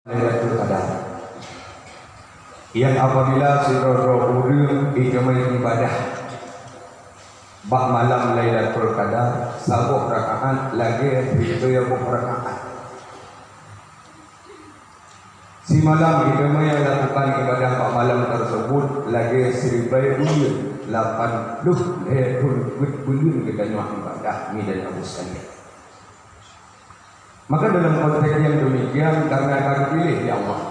Lailatul Qadar yang apabila saudara urang ijamai ibadah bak malam Lailatul Qadar sabuh rakaat lagi itu rakaat si malam ijamai yang lakukan ibadah bak malam tersebut lagi 1,080 bulan kita nyuah ibadah ni dan Abu Salih. Maka dalam konteks yang demikian karena kami pilih ya Allah,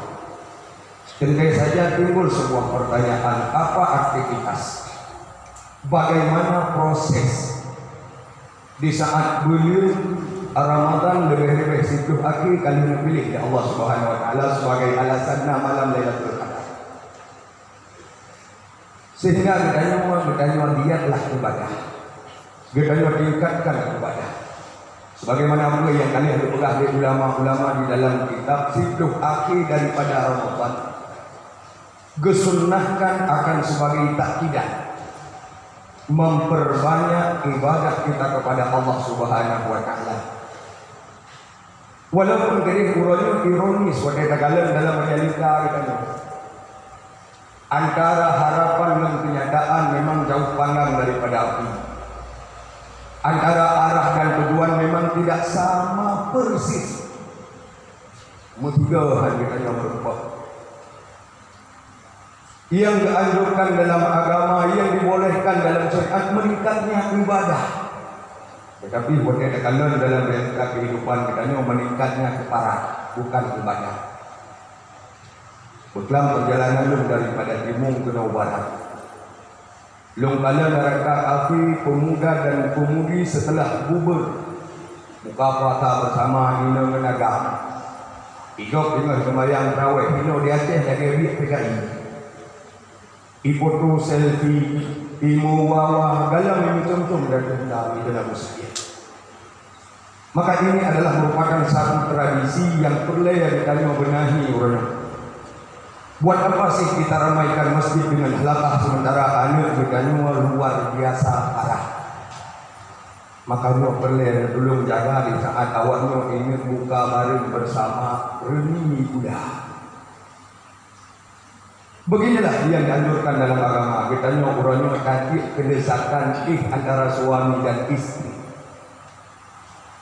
tentu saja timbul sebuah pertanyaan, apa aktivitas, bagaimana proses di saat bulan Ramadan lebih-lebih situ akhir kali pilih ya Allah Subhanahu Wa Taala sebagai alasan malam Lailatul Qadar, sehingga kita lihatlah ibadah, kita tingkatkan ibadah. Sebagaimana pula yang kalian dipegang oleh ulama-ulama di dalam kitab Sidduh Akhir daripada Ramadan, gesunnahkan akan sebagai takkidah memperbanyak ibadah kita kepada Allah Subhanahu Wa Taala. Walaupun dari urutnya ironis, wadai tagalan dalam menyalika kita antara harapan dan kenyataan memang jauh panggang daripada api. Antara arah dan tujuan memang tidak sama persis. Mutiga kita yang berubah. Yang dianjurkan dalam agama, yang dibolehkan dalam syariat meningkatnya ibadah. Tetapi buatnya tekanan dalam realita kehidupan kita meningkatnya keparat, bukan ibadah. Dalam perjalanan lu daripada timur ke barat. Lungkala neraka api pemuda dan pemudi setelah gugur buka puasa bersama Nino Menaga hidup dengan sembahyang tarawih Nino di Aceh jaga duit PKI ifoto selfie imu wawah galang yang cum-cum dan dendam itu dalam muslim. Maka ini adalah merupakan satu tradisi yang perlu ditanya benahi orang. Buat apa sih kita ramaikan masjid dengan halakah sementara anak berganyua luar biasa parah? Maka lu perlu tolong jaga di saat awaknya ingin buka bareng bersama reni budak. Beginilah yang dianjurkan dalam agama. Kita urangnya kaki kedesakan antara suami dan istri.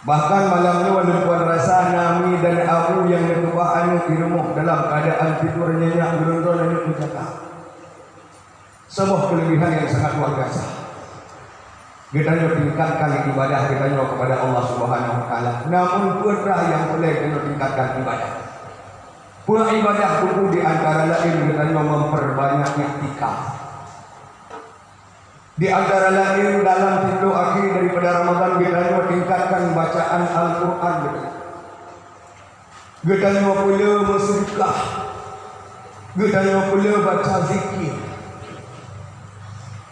Bahkan malamnya walaupun rasa Nami dan Abu yang bertuahan di rumah dalam keadaan tidur nyenyak beruntung dan bercakap. Sebuah kelebihan yang sangat luar biasa. Kita tingkatkan ibadah kita kepada Allah Subhanahu Wa Taala. Namun putra yang boleh kita tingkatkan ibadah. Pula ibadah kuku di antara lain kita memperbanyak iktikaf. Di antara lain dalam Sidduh Akhir daripada Ramadan kita tingkatkan bacaan Al-Quran kita pula bersedekah, kita pula baca zikir.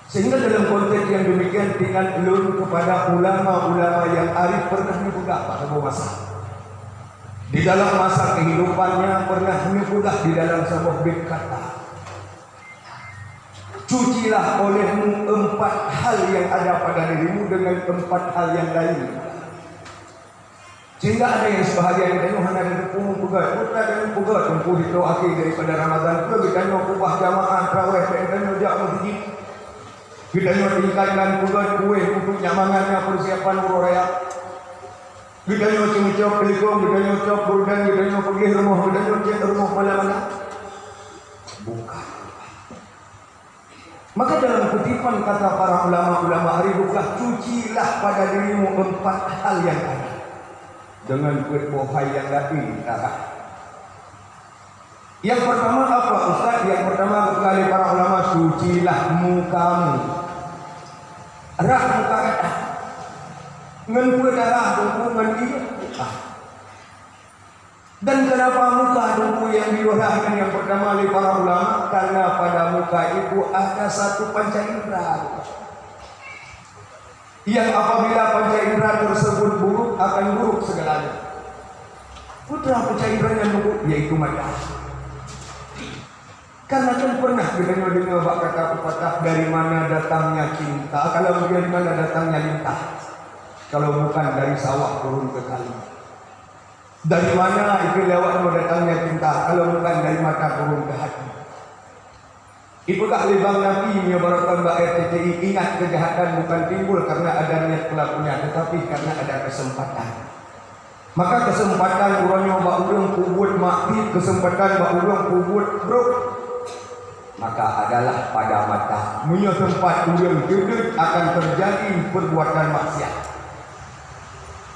Sehingga dalam konteks yang demikian tinggal ulun kepada ulama-ulama yang arif pernah menyebutkan pada masa di dalam masa kehidupannya pernah menyebutkan di dalam sebuah bait kata, cucilah olehmu 4 hal yang ada pada dirimu dengan 4 hal yang lain. Sehingga ada yang sebahagian kita hanya ada tepung pegat, bukan ada pegat tempuh itu akhir daripada Ramadan. Kita ubah jamaah tarawih, kita jak masjid. Kita tingkatkan pegat kuih untuk nyamangannya persiapan urut raya. Kita cuma pelikong, kita cop burdan, kita pergi rumah, kita cek rumah malam-malam. Bukan. Maka dalam kutipan kata para ulama-ulama hari bukan cucilah pada dirimu 4 hal yang ada dengan berbohai yang lain. Yang pertama apa Ustaz? Yang pertama sekali para ulama, cucilah mukamu. Rak muka kata ngan darah dengan ini. Dan kenapa muka dulu yang diwarahkan yang pertama oleh para ulama? Karena pada muka itu ada satu panca indera yang apabila panca indera tersebut buruk akan buruk segalanya. Putra panca indera yang buruk yaitu mata. Karena kan pernah kita dengar kata pepatah, dari mana datangnya cinta? Kalau dari mana datangnya lintah? Kalau bukan dari sawah turun ke kali. Dari mana itu lewat datangnya cinta? kalau bukan dari mata turun ke hati. Itulah libang Nabi menyebarakan RTCI, ingat kejahatan bukan timbul karena ada niat pelakunya, tetapi karena ada kesempatan. Maka kesempatan urangnya bak urang kubut makti, kesempatan bak urang kubut bro, maka adalah pada mata. Punya tempat urang hidup akan terjadi perbuatan maksiat.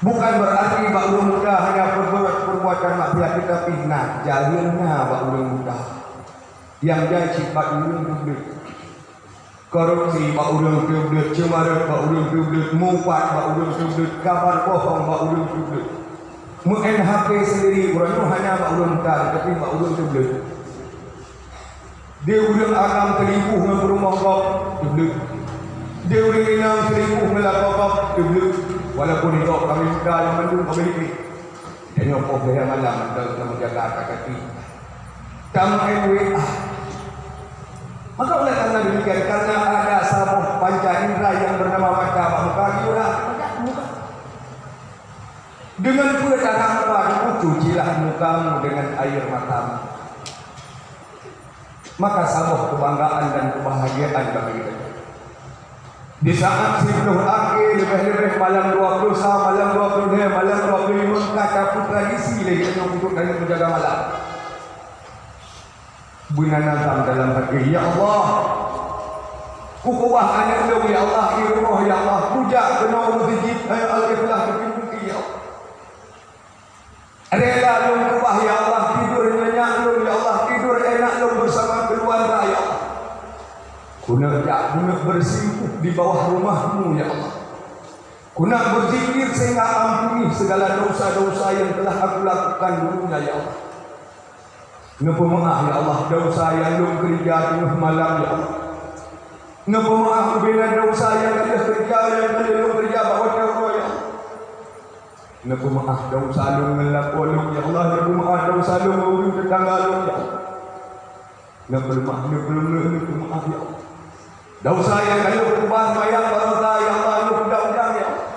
Bukan berarti bak urang muda hanya perbuatan maksiat, tetapi nah jahilnya bak urang muda. Yang dia sifat urang hidup. Korupsi bak urang hidup, cemara bak urang hidup, mufat bak urang hidup, kabar bohong bak urang hidup. Mungkin HP sendiri urang hanya bak urang muda, tetapi bak urang hidup. Dia urang alam terlibuh dengan rumah kau hidup. Dia urang inang terlibuh melakau kau hidup. Walaupun itu kami muda yang mendung kami ini. Dia nyopoh dia malam untuk menjaga kaki. Kamu WA. Maka oleh karena demikian, karena ada sabuh panca indera yang bernama mata, muka kita muka. Dengan pula cara apa? Cucilah mukamu dengan air matamu. Maka sabuh kebanggaan dan kebahagiaan bagi kita. Di saat Ibnu Akil lebih-lebih malam 20 malam 20 malam 25 kata putra isi lagi untuk kalian menjaga malam. Bina nazam dalam hati, ya Allah, ukubah anak lu ya Allah, iruh ya Allah, puja kena masjid al-Ikhlas berkini ya Allah. Rela lu ukubah ya Allah, tidur nyenyak lu ya Allah, tidur enak lu bersama keluarga ya Allah. Guna bersimpuh di bawah rumahmu ya Allah. Guna berzikir sehingga ampuni segala dosa-dosa yang telah aku lakukan dulunya ya Allah. Ngapa maaf ya Allah dosa yang lu kerja tengah malam ya Allah. Ngapa maaf bila dosa yang ada kerja yang lu kerja bawa Allah ya Allah. Ngapa maaf dosa lu melakukan ya Allah. Ngapa maaf dosa lu ngurus tetangga lu ya Allah. Ngapa maaf ya Allah. Dosa yang kalau berubah mayang dosa ya Allah lu undang-undang ya Allah.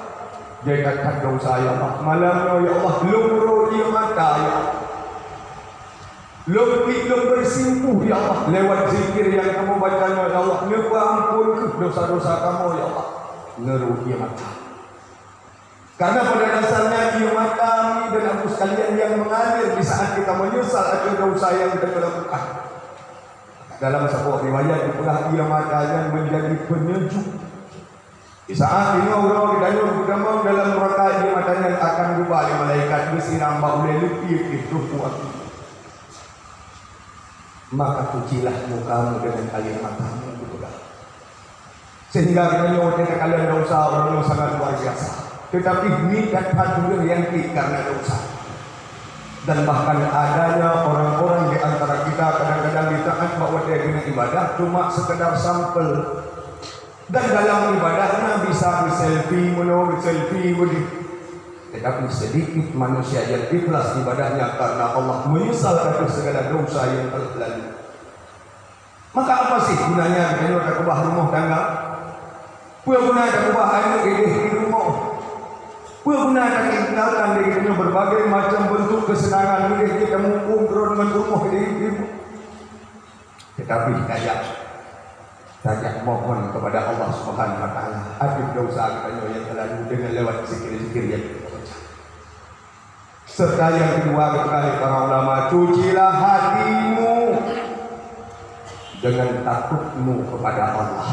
Jangan dosa ya Allah malam ya Allah lu dia mata ya Allah. Lu bersimpuh ya Allah lewat zikir yang kamu baca ya Allah. Ngapa ampun dosa-dosa kamu ya Allah. Ngeruh dia mata. Karena pada dasarnya dia mata dan aku sekalian yang mengalir di saat kita menyesal akan dosa yang kita lakukan. Dalam sebuah riwayat itulah ia matanya menjadi penyejuk. Di saat ini orang didayung berdamang dalam neraka, ia matanya akan berubah oleh malaikat bersiram bau lebih itu kuat. Maka cucilah mukamu dengan air matamu juga. Sehingga kita nyatakan kalian dosa orang yang sangat luar biasa. Tetapi niat hati yang karena dosa. Dan bahkan adanya orang-orang di antara kita kadang-kadang ditaat bahwa dia guna ibadah cuma sekedar sampel. Dan dalam ibadahnya bisa selfie, selfie begitu. Tetapi sedikit manusia yang ikhlas ibadahnya karena Allah menyesal atas segala dosa yang telah lalu. Maka apa sih gunanya kita nak ubah rumah tangga? Apa guna nak ubah anak di rumah? Apa guna nak kenalkan diri kita berbagai macam bentuk kesenangan diri kita mengumpul dengan rumah diri kita? Tetapi tajak mohon kepada Allah Subhanahu Wa Taala akhir dosa kita yang terlalu dengan lewat zikir-zikir yang kita baca. Serta yang kedua kali para ulama, cucilah hatimu dengan takutmu kepada Allah.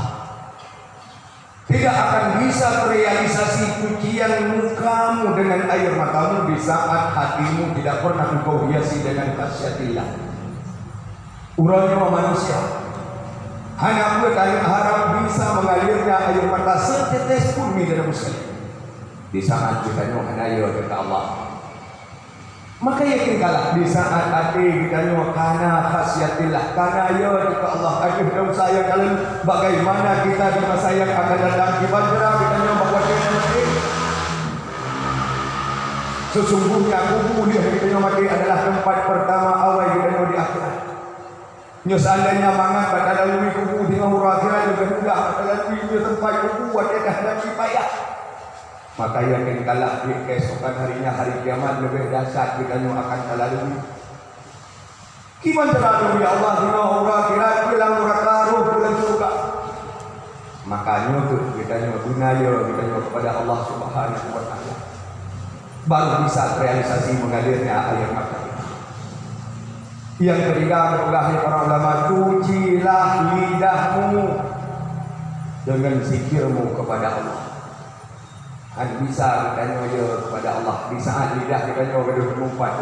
Tidak akan bisa terrealisasi cucian mukamu dengan air matamu di saat hatimu tidak pernah engkau hiasi dengan khasyatillah. Urangnya manusia hanya bertanya harap bisa mengalirnya air mata setetes pun dalam muslim. Di saat kita nyuhana ya kata Allah. Maka yakinkanlah di saat hati kita nyuhana khasyatillah. Karena ya kata Allah akhir dosa yang kalian bagaimana kita di masa yang akan datang di bandara kita nyuh bahwa kita mati. Sesungguhnya kubur dia kita nyuh mati adalah tempat pertama awal kita nyuh di akhirat. Nyo seandainya mangat pada lalui kubu dengan murahnya juga mudah pada lalui dia tempat kubu buat dia hadapi payah. Maka yakinkanlah di keesokan harinya hari kiamat lebih dahsyat kita nyo akan melalui. Iman teradu ya Allah dina ora kira bilang ora karuh bulan surga. Makanya tuh kita gunaya kita kepada Allah Subhanahu wa taala. Baru bisa realisasi mengalirnya air mata kita. Yang ketiga oleh para ulama, cucilah lidahmu dengan zikirmu kepada Allah. Kan bisa kita nyoyo kepada Allah di saat lidah kita nyoyo berempat.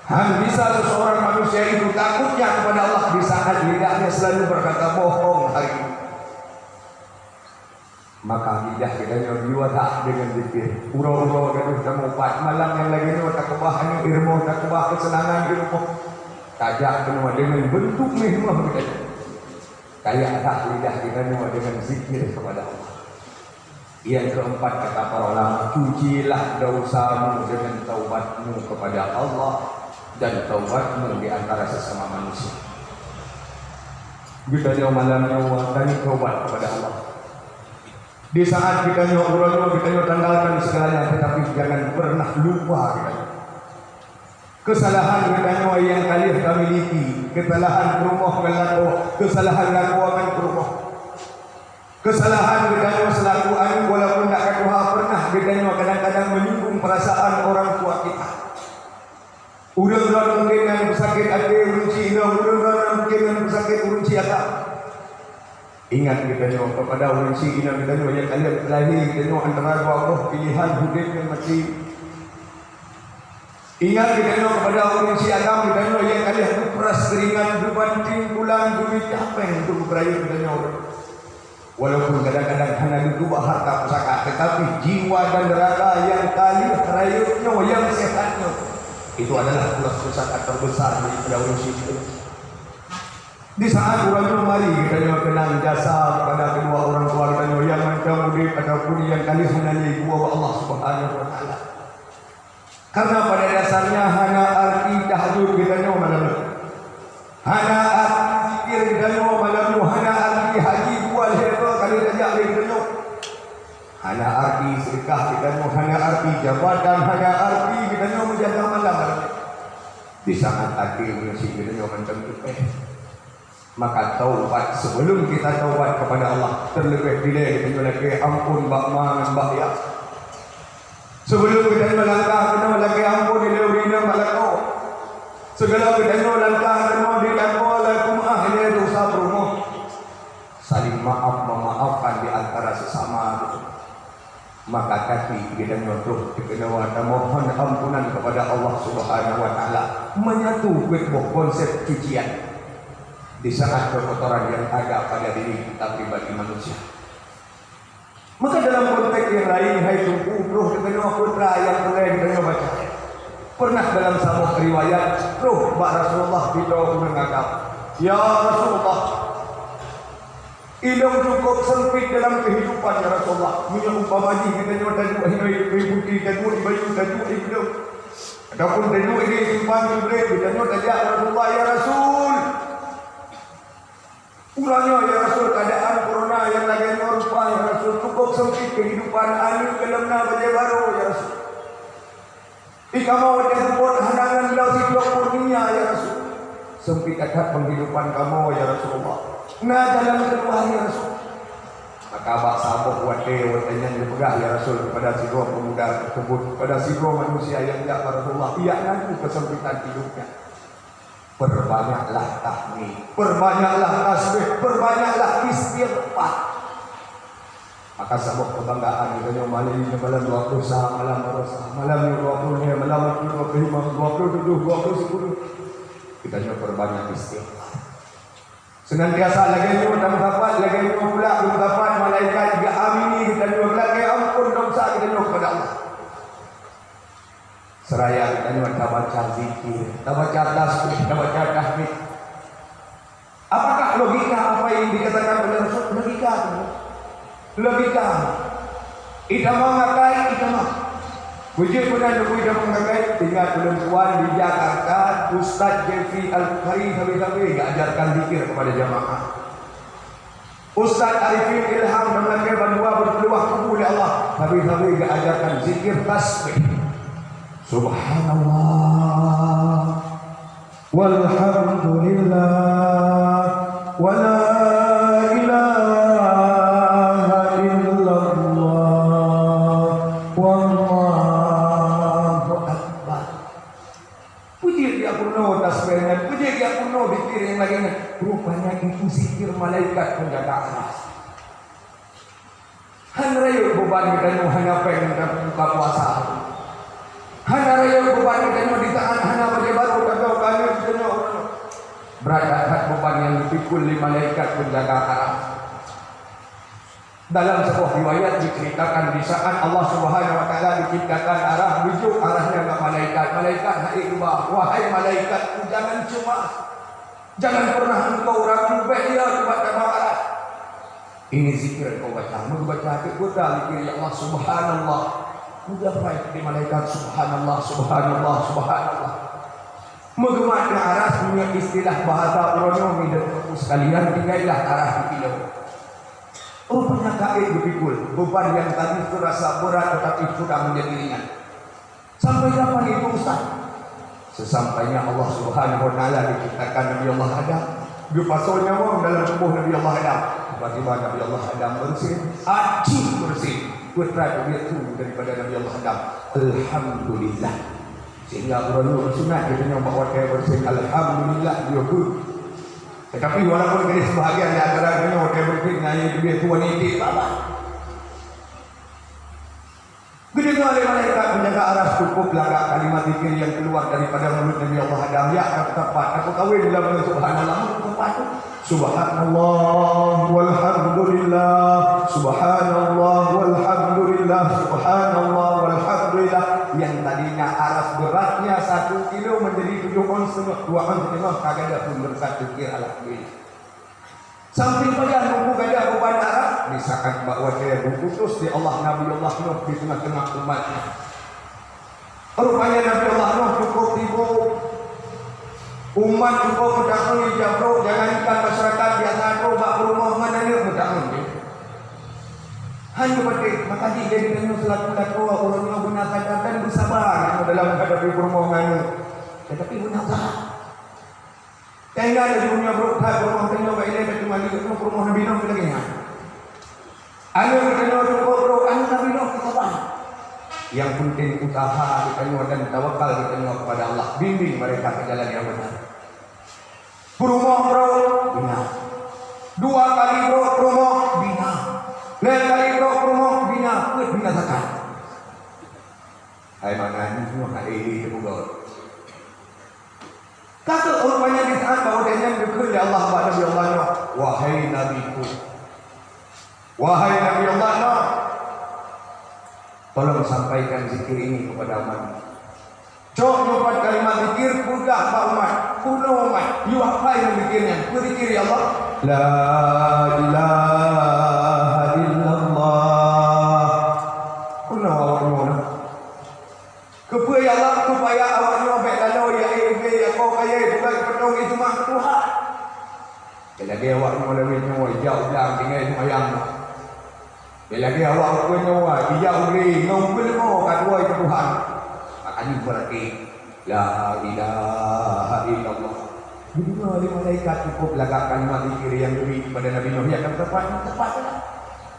Han bisa seseorang manusia itu takutnya kepada Allah di saat lidahnya selalu berkata bohong hari ini. Maka lidah kita nyoyo tak dengan zikir. Uro-uro gaduh kamu empat malam yang lagi no tak kebahan ilmu tak kebah kesenangan ilmu. Tajak penuh dengan bentuk mehmah kita. Kayak tak lidah kita nyoyo dengan zikir kepada Allah. Yang keempat kata para ulama, cucilah dosamu dengan taubatmu kepada Allah dan taubatmu di antara sesama manusia. Kita malam dan taubat kepada Allah. Di saat kita nyobrol, kita tanggalkan segalanya, tetapi jangan pernah lupa kita. Kesalahan kita yang kali kami miliki, kesalahan rumah melaku, kesalahan lakuan rumah. Kesalahan kita selaku anak walaupun tak Tuhan pernah kita kadang-kadang menyinggung perasaan orang tua kita. Udah mungkin yang sakit hati urunci ina, udah mungkin yang sakit urunci ata. Ingat kita kepada urunci ina kita yang kalian lahir kita antara dua Allah pilihan hidup dan mati. Ingat kita kepada urunci agam kita yang kalian peras keringan dibanding bulan duit apa yang untuk beraya kita walaupun kadang-kadang hanya dua harta pusaka, tetapi jiwa dan raga yang kali rayunya yang sehatnya itu adalah pusaka terbesar daripada urunci itu. Di saat orang mari kita kenang jasa kepada kedua orang tua kita yang mencamudi ataupun yang kali hanya ibu Allah Subhanahu wa taala. Karena pada dasarnya hanya arti tahajud kita malam, hanya arti zikir kita malam, hanya arti haji buat heba kali saja kita. Hanya arti sedekah kita, hanya arti jabatan, hanya arti kita menjaga malam. Di saat akhir mesti kita macam itu. Maka taubat sebelum kita taubat kepada Allah terlebih dulu kita lagi ampun mbak man mbak ya. Sebelum kita melangkah kita lagi ampun dilewina malako. Segala kita melangkah kita dilangkah lakum ahli dosa berumur. Saling maaf memaafkan di antara sesama. Maka kaki kita nyuruh kita mohon ampunan kepada Allah Subhanahu wa taala menyatu dengan konsep cucian di saat kekotoran yang ada pada diri kita pribadi manusia. Maka dalam konteks yang lain, hai tunggu roh dengan putra yang lain dengan baca. Pernah dalam sebuah riwayat, roh Mbak Rasulullah beliau mengatakan, ya Rasulullah, hidung cukup sempit dalam kehidupan ya Rasulullah. Minyak umpamaji kita nyoba dua hidup putih dan dua baju dan dua hidup. Adapun dua ini simpan juga kita nyoba ya Rasulullah ya Rasul. Ulangnya ya Rasul keadaan corona yang lagi rupa ya Rasul cukup sempit kehidupan anu kelemna baja baru ya Rasul. Ika mau disebut handangan lau siklok kurnia ya Rasul. Sempit adat penghidupan kamu ya Rasulullah. Nah dalam kedua ya Rasul. Maka abak sabuh wate yang dipegah ya Rasul kepada si dua pemuda tersebut, kepada si dua manusia yang tidak Rasulullah. Ia nanti kesempitan hidupnya. Perbanyaklah tahmid, perbanyaklah tasbih, perbanyaklah istighfar. Maka sebuah kebanggaan kita malam 20 sah, malam 20, malam 20, malam 25, 27, 10. Kita perbanyak istighfar. Senantiasa lagi dapat lagi pula dapat malaikat juga amini kita lagi ampun dosa kita kepada Allah. Seraya kita baca zikir, baca tasbih, baca tahmid. Apakah logika apa yang dikatakan oleh Rasul? Logika. Ita mengakai, ita mah. Wujud pernah ita mengakai tinggal perempuan di Jakarta, Ustaz Jeffrey Al-Bukhari habis-habis ajarkan zikir kepada jamaah. Ustaz Arifin Ilham dan lagi bandua berpeluang kepada Allah habis-habis ajarkan zikir tasbih. Subhanallah walhamdulillah wa la ilaha illallah wallahu akbar. Puji dia kuno tasbihnya, puji dia kuno zikir yang lainnya. Rupanya itu zikir malaikat penjaga aras. Hanrayo beban kita nu hanya pengen buka puasa. Hanrayo beban kita nu ditahan hanya berlebar atau kami kita berat beban yang dipikul oleh malaikat penjaga aras. Dalam sebuah riwayat diceritakan di saat Allah Subhanahu wa taala diciptakan arah bujuk arahnya ke malaikat. Malaikat hai ubah, wahai malaikat, jangan cemas. Jangan pernah engkau ragu bahaya kepada arah. Ini zikir kau baca, membaca kita zikir ya Allah subhanallah. Mudah baik di malaikat subhanallah, subhanallah, subhanallah. Mengemat ke arah punya istilah bahasa Orono dan sekalian tinggallah arah di kilo. Rupanya kaki dipikul, beban yang tadi terasa berat tetapi sudah menjadi ringan. Sampai kapan itu Ustaz? Sesampainya Allah Subhanahu wa taala diciptakan Nabi Allah Adam. Dia pasal nyawa dalam tubuh Nabi Allah Adam. Tiba-tiba Nabi Allah Adam bersih, acih bersih. Putra dia tu daripada Nabi Allah Adam. Alhamdulillah. Sehingga orang bersunat dia tanya bahawa dia bersih. Alhamdulillah dia tu. Tetapi walaupun jenis sebahagian di antara dia dia bersih nanya dia tu wanita bapa. Kedengar oleh malaikat menjaga aras cukup langkah kalimat zikir yang keluar daripada mulut Nabi Allah Adam. Ya tepat. Aku kawin dalam subhanallah. Tepat tu. Subhanallah walhamdulillah. Subhanallah walhamdulillah. Subhanallah walhamdulillah. Yang tadinya aras beratnya 1 kilo menjadi 7 ons setengah, 2 ons setengah. Kagak pun bersatu zikir alhamdulillah. Samping pada buku gada beban aras, misalkan bahawa dia diutus di Allah Nabi Allah Nuh di tengah-tengah umatnya. Rupanya Nabi Allah Nuh cukup ibu umat cukup mendahului jauh, jangankan masyarakat biasa tu bak rumah mana dia mendahului. Hanya berdik, maka dia jadi dengan selaku-laku orang yang benar dan bersabar dalam menghadapi permohonan. Tetapi benar tak. Tengah ada dunia berukhat, rumah tengah baik dia cuma di rumah Nabi Nuh lagi ni. Ada tengah rumah Nabi Nuh kita faham. Yang penting usaha kita dan tawakal kita kepada Allah. Bimbing mereka ke jalan yang benar. Rumah bro bina. 2 kali bro rumah bina. 5 kali bro rumah bina. Binasakan. Hai mana ni semua hari ini terbuka. Kata rupanya di saat bahawa dia dikul oleh Allah kepada Nabi Allah Nuh. Wahai Nabiku, wahai Nabi Allah Nuh, tolong sampaikan zikir ini kepada umat. Cok nyupat kalimat zikir mudah Pak umat, kuno umat. You apa yang zikirnya? Ku zikir ya Allah. La ilaha illallah. Kuno awak nyuruh. Kepada ya Allah supaya awak nyuruh baik lalu ya kau kaya juga penuh itu mah Tuhan. Bila dia awak melalui nyawa hijau bilang tinggal semayang. Bila dia awak punya nyawa hijau beli ngumpul mau kedua itu Tuhan. Makanya berarti la ilaha illallah. Bila oleh malaikat cukup lagak kalimat zikir yang diberi kepada Nabi Nuh yang tepat.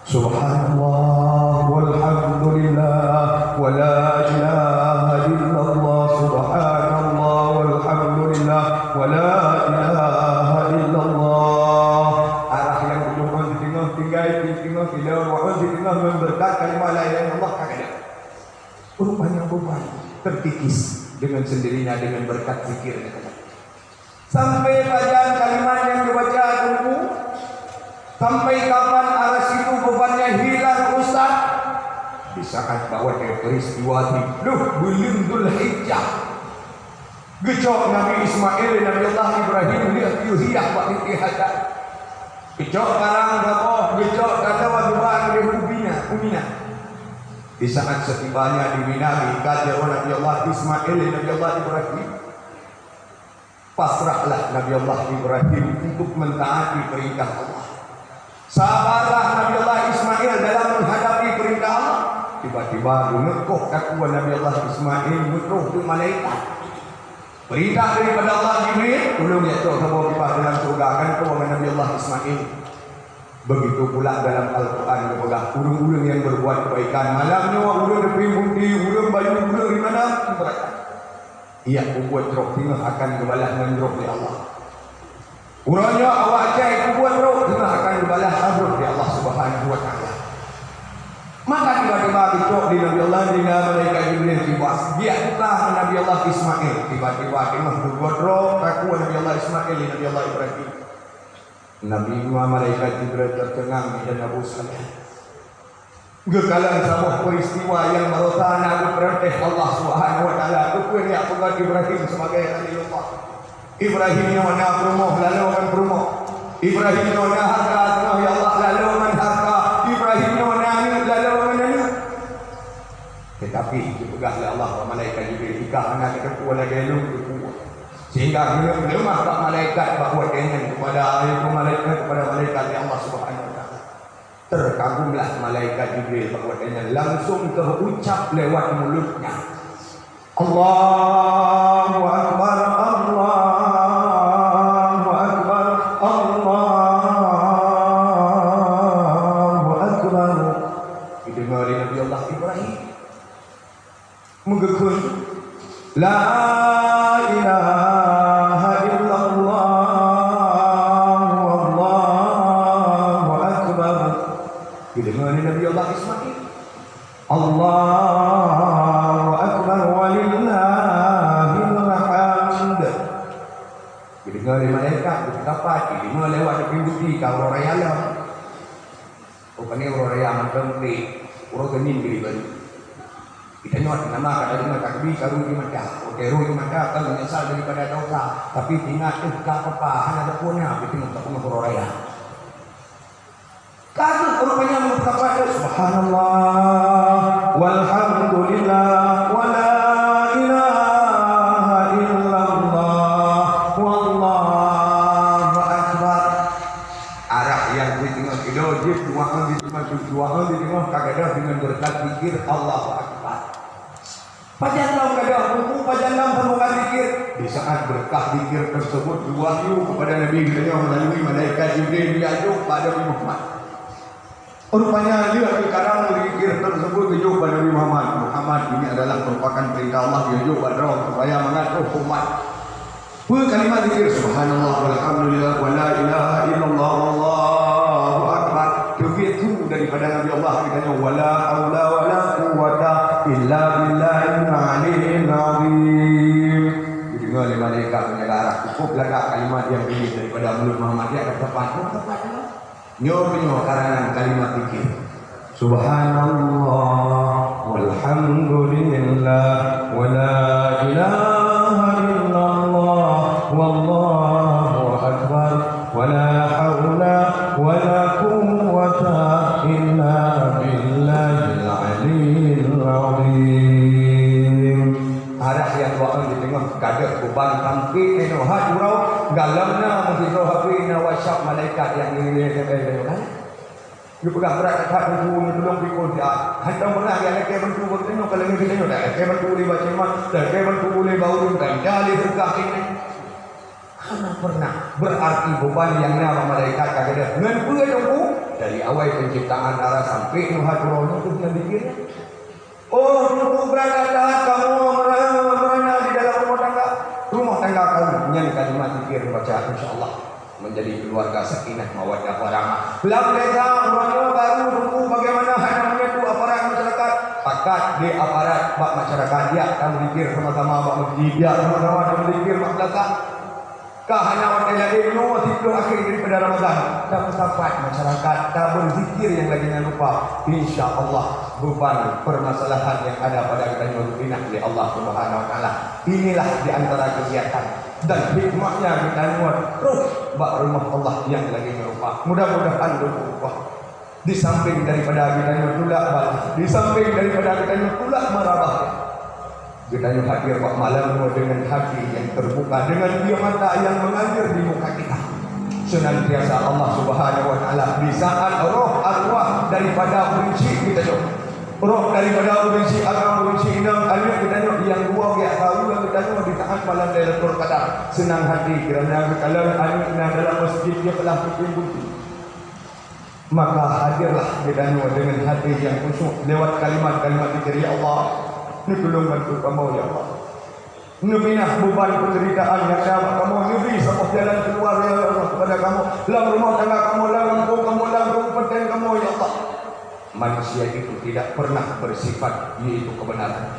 Subhanallah walhamdulillah wa la ilaha illallah. Subhanallah walhamdulillah wa la ilaha illallah. Arah yang berjumpa di tengah tinggal bila wa'ud di tengah memberkat kalimah la ilaha illallah kagak. Rupanya beban terkikis dengan sendirinya dengan berkat zikir. Sampai bacaan kalimat yang dibaca tunggu. Sampai kapan aras itu bebannya hilang Ustaz? Di saat bahawa dia peristiwa Nuh bulan Dzulhijjah. Gecok Nabi Ismail Nabi Allah Ibrahim lihat yuhiyah wa itihada. Gecok karang dapoh, gecok kata wa duan di Umina. Di saat setibanya di Mina dikajar Nabi Allah Ismail Nabi Allah Ibrahim. Pasrahlah Nabi Allah Ibrahim untuk mentaati perintah Allah. Sabarlah Nabi Allah Ismail dalam menghadapi perintah Allah. Tiba-tiba menekoh kakuan Nabi Allah Ismail menekoh ke malaikat. Perintah daripada Allah Jibril, tolong ya tu sama kita dalam surga kan tu dengan Nabi Allah Ismail. Begitu pula dalam Al-Quran kepada urang-urang yang berbuat kebaikan. Malamnya urang depan budi, urang bayu, urang di mana mereka. Ia buat roh tinggal akan dibalas dengan roh di Allah. Urangnya awak cai buat roh tinggal akan dibalas roh di Allah Subhanahu wa taala. Maka tiba-tiba dicok di Nabi Allah dengan malaikat Jibril tiwas. Dia tukar Nabi Allah Ismail. Tiba-tiba dia berbuat roh kaku Nabi Allah Ismail di Nabi Allah Ibrahim. Nabi malaikat Jibril tercengang di dalam Abu Salih. Gekalan sebuah peristiwa yang merotan Nabi perintah Allah Subhanahu wa taala. Tukun ya pegat Ibrahim sebagai Khalilullah. Ibrahim yang mana rumah lalu akan rumah. Ibrahim yang mana harta ya Allah lalu akan harta. Ibrahim yang mana tetapi dipegang oleh Allah malaikat Jibril jika anak kita kuat lagi sehingga bila melemah tak malaikat bahawa dengan kepada malaikat Allah Subhanahu wa taala terkagumlah malaikat Jibril bahawa dengan langsung terucap lewat mulutnya Allahu Akbar Allahu Akbar Allahu Akbar didengar oleh Nabi Allah Ibrahim mengekun la ilaha illallah wallahu akbar didengar Nabi Allah Ismail Allahu akbar walillahil hamd didengar malaikat dapat didengar lewat pintu kau raya lah rupanya orang raya macam ni orang genin diri baru kita nyot nama kadang takbir karu di Makkah, okeru di Makkah kan menyesal daripada dosa, tapi ingat apa hanya ada punya, bikin untuk raya. Kalau rupanya mengatakan subhanallah walhamdulillah wala ilaha illallah wallahu akbar. Arah yang ditengah kita dia dua di tengah kagak dengan berkat zikir Allahu akbar. Pajanlam kada buku pajanlam permukaan zikir di saat berkah zikir tersebut diwahyu kepada Nabi beliau melalui malaikat Jibril diajuk pada Nabi Muhammad. Rupanya dia sekarang zikir tersebut diajuk pada Nabi Muhammad. Muhammad ini adalah merupakan perintah Allah diajuk pada orang supaya mengatur umat. Kalimat zikir subhanallah walhamdulillah wala ilaha illallah wallahu akbar. Begitu daripada Nabi Allah ditanya wala haula wala quwwata illa billahil aliyyil azim. Didengar oleh malaikat menyegara cukup lagak kalimat yang ini daripada mulut Muhammad dia akan tepat. Nyo karangan kalimat zikir. Subhanallah walhamdulillah wala ilaha illallah wallahu akbar wala haula wala quwwata illa billahil aliyyil azim. Arah yang doa di tengah kader beban tampi enoha jurau galamna mesti hafi na wasap malaikat yang ini kan. Dia pegang berat kat buku tolong pikul dia. Hantam pernah yang ke bantu bertengok kalau ni tengok dah. Ke bantu boleh baca mat, ke bantu boleh bau dan jali berkah ini. Karena pernah berarti beban yang nama malaikat kagak dengan pula tunggu dari awal penciptaan arah sampai nuha turun itu yang dikira. Oh, tunggu berada kamu merana di dalam rumah tangga kamu nyanyi kalimat zikir baca insyaallah menjadi keluarga sakinah mawaddah warahmah. Lam leza urangnya baru tunggu bagaimana namanya tu aparat masyarakat. Pakat di aparat bak masyarakat dia kamu zikir sama-sama bak masjid dia sama-sama kamu zikir mak belakang. Kahana wadailah ilmu tidur akhir daripada Ramadan. Tak mendapat masyarakat tak berzikir yang lagi jangan lupa. InsyaAllah beban permasalahan yang ada pada kita nyuruhinah oleh Allah Subhanahu wa taala. Inilah di antara kegiatan dan hikmahnya kita buat terus bak rumah Allah yang lagi merupa. Mudah-mudahan berubah. Di samping daripada kita nyutulak balik, di samping daripada kita nyutulak marabah. Kita hadir pada malam dengan hati yang terbuka, dengan dia mata yang mengalir di muka kita. Senantiasa Allah Subhanahu wa taala di saat roh arwah daripada prinsip kita roh daripada urisi agama urisi indang kalian kita yang dua ya tahu yang kita di taat malam Lailatul Qadar senang hati kerana kalau anak dalam masjid dia telah berkumpul maka hadirlah kita dengan hati yang khusyuk lewat kalimat-kalimat zikir ya Allah ni tolong bantu kamu ya Allah ni pindah beban penderitaan yang ada kamu ni beri sampai jalan keluar ya Allah kepada kamu dalam rumah tangga kamu dalam kampung kamu dalam kabupaten kamu ya Allah. Manusia itu tidak pernah bersifat yaitu kebenaran.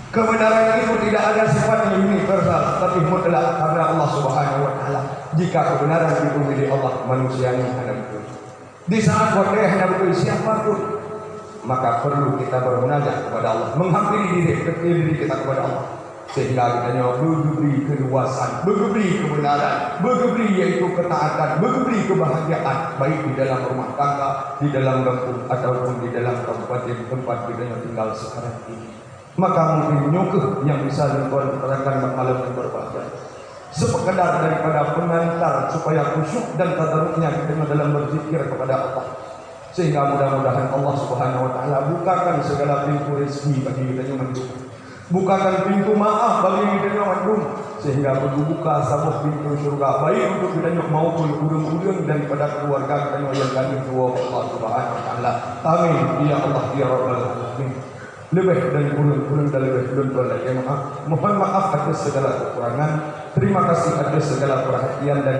Kebenaran itu tidak ada sifatnya universal, tapi mutlak karena Allah Subhanahu wa taala. Jika kebenaran itu milik Allah, manusia ini hendak betul. Di saat waktu hendak betul siapapun, maka perlu kita bermunajat kepada Allah, menghampiri diri kita kepada Allah. Sehingga kita bergebri keluasan, bergebri kebenaran, bergebri yaitu ketaatan, bergebri kebahagiaan baik di dalam rumah tangga, di dalam kampung ataupun di dalam kabupaten tempat kita tinggal sekarang ini. Maka mungkin nyokeh yang bisa tuan terangkan malam yang berbahagia. Sekedar daripada pengantar supaya khusyuk dan tadarruknya kita dalam berzikir kepada Allah. Sehingga mudah-mudahan Allah Subhanahu wa taala bukakan segala pintu rezeki bagi kita yang mendukung. Bukakan pintu maaf bagi kita yang sehingga berbuka sabuh pintu syurga baik untuk kita maupun urang-urang daripada keluarga kita yang kami tua Allah Subhanahu wa taala. Amin ya Allah ya rabbal alamin. Lebih dan kurang dan lebih lagi maaf. Mohon maaf atas segala kekurangan. Terima kasih atas segala perhatian dan